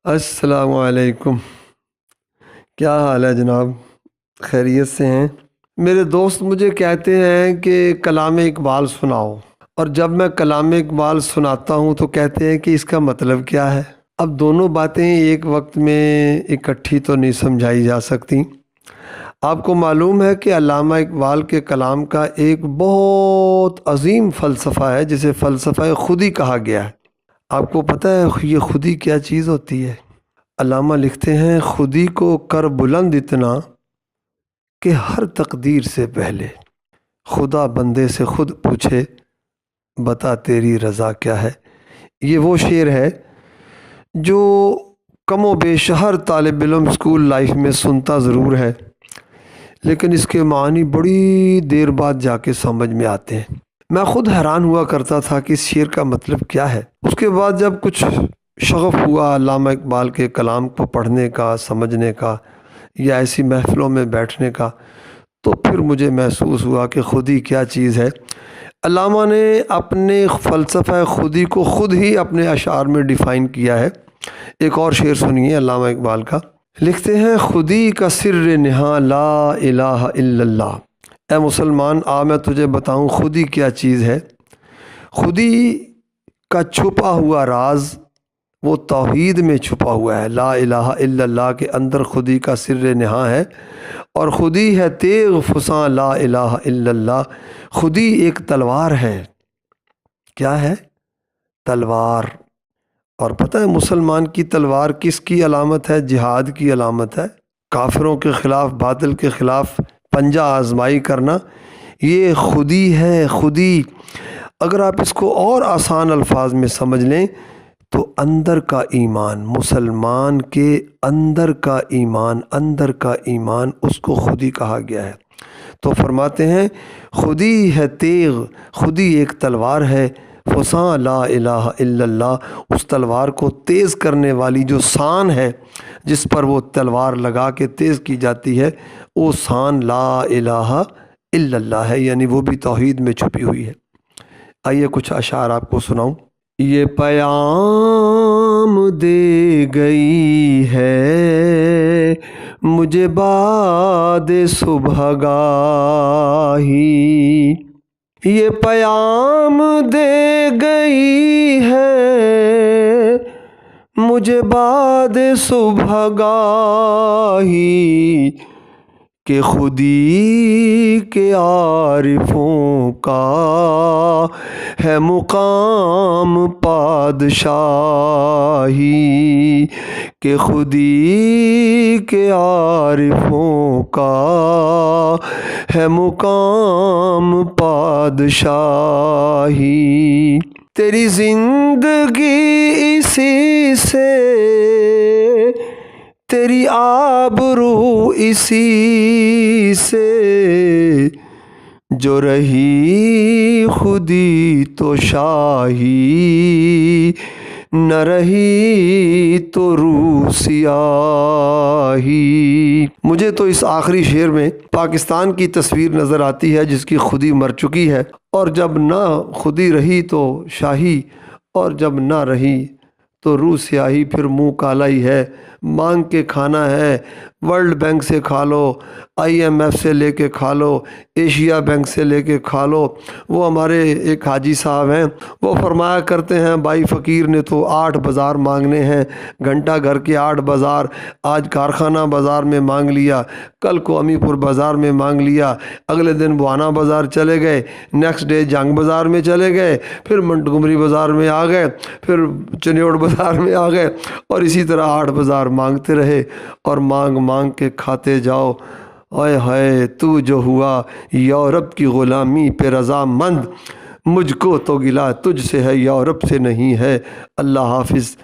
السلام علیکم۔ کیا حال ہے جناب؟ خیریت سے ہیں؟ میرے دوست مجھے کہتے ہیں کہ کلام اقبال سناؤ، اور جب میں کلام اقبال سناتا ہوں تو کہتے ہیں کہ اس کا مطلب کیا ہے۔ اب دونوں باتیں ایک وقت میں اکٹھی تو نہیں سمجھائی جا سکتی۔ آپ کو معلوم ہے کہ علامہ اقبال کے کلام کا ایک بہت عظیم فلسفہ ہے جسے فلسفہ خودی کہا گیا ہے۔ آپ کو پتہ ہے یہ خودی کیا چیز ہوتی ہے؟ علامہ لکھتے ہیں، خودی کو کر بلند اتنا کہ ہر تقدیر سے پہلے خدا بندے سے خود پوچھے بتا تیری رضا کیا ہے۔ یہ وہ شعر ہے جو کم و بیش ہر طالب علم اسکول لائف میں سنتا ضرور ہے، لیکن اس کے معنی بڑی دیر بعد جا کے سمجھ میں آتے ہیں۔ میں خود حیران ہوا کرتا تھا کہ اس شعر کا مطلب کیا ہے۔ اس کے بعد جب کچھ شغف ہوا علامہ اقبال کے کلام کو پڑھنے کا، سمجھنے کا، یا ایسی محفلوں میں بیٹھنے کا، تو پھر مجھے محسوس ہوا کہ خودی کیا چیز ہے۔ علامہ نے اپنے فلسفہ خودی کو خود ہی اپنے اشعار میں ڈیفائن کیا ہے۔ ایک اور شعر سنیے علامہ اقبال کا۔ لکھتے ہیں، خودی کا سر نہاں لا الہ الا اللہ۔ اے مسلمان، میں تجھے بتاؤں خودی کیا چیز ہے۔ خودی کا چھپا ہوا راز وہ توحید میں چھپا ہوا ہے۔ لا الہ الا اللہ کے اندر خودی کا سر نہاں ہے، اور خودی ہے تیغ فساں لا الہ الا اللہ۔ خودی ایک تلوار ہے۔ کیا ہے؟ تلوار۔ اور پتہ ہے مسلمان کی تلوار کس کی علامت ہے؟ جہاد کی علامت ہے۔ کافروں کے خلاف، باطل کے خلاف پنجہ آزمائی کرنا، یہ خودی ہے۔ خودی اگر آپ اس کو اور آسان الفاظ میں سمجھ لیں تو اندر کا ایمان، مسلمان کے اندر کا ایمان، اندر کا ایمان، اس کو خودی کہا گیا ہے۔ تو فرماتے ہیں خودی ہے تیغ، خودی ایک تلوار ہے، فساں لا الہ الا اللہ، اس تلوار کو تیز کرنے والی جو سان ہے جس پر وہ تلوار لگا کے تیز کی جاتی ہے، وہ سان لا الہ الا اللہ ہے، یعنی وہ بھی توحید میں چھپی ہوئی ہے۔ آئیے کچھ اشعار آپ کو سناؤں۔ یہ پیام دے گئی ہے مجھے بعد صبح گاہی، یہ پیام دے گئی ہے مجھے بعد صبح گاہی، کہ خودی کے عارفوں کا ہے مقام پادشاہی، کہ خودی کے عارفوں کا ہے مقام پادشاہی۔ تیری زندگی اسی سے، تیری آبرو اسی سے، جو رہی خودی تو شاہی، نہ رہی تو روح سیاہی۔ مجھے تو اس آخری شعر میں پاکستان کی تصویر نظر آتی ہے جس کی خودی مر چکی ہے، اور جب نہ خودی رہی تو شاہی، اور جب نہ رہی تو روح سیاہی، پھر منہ کالا ہی ہے۔ مانگ کے کھانا ہے، ورلڈ بینک سے کھا لو، IMF سے لے کے کھا لو، ایشیا بینک سے لے کے کھا لو۔ وہ ہمارے ایک حاجی صاحب ہیں، وہ فرمایا کرتے ہیں، بھائی فقیر نے تو 8 بازار مانگنے ہیں، گھنٹہ گھر کے 8 بازار، آج کارخانہ بازار میں مانگ لیا، کل کو امی پور بازار میں مانگ لیا، اگلے دن بوانا بازار چلے گئے، نیکسٹ ڈے جنگ بازار میں چلے گئے، پھر منٹگمری بازار میں آ گئے، پھر چنیوڑ بازار میں آ گئے، اور اسی طرح 8 بازار مانگتے رہے، اور مانگ مانگ کے کھاتے جاؤ۔ اے ہائے تو جو ہوا یورپ کی غلامی پہ رضا مند، مجھ کو تو گلہ تجھ سے ہے یورپ سے نہیں ہے۔ اللہ حافظ۔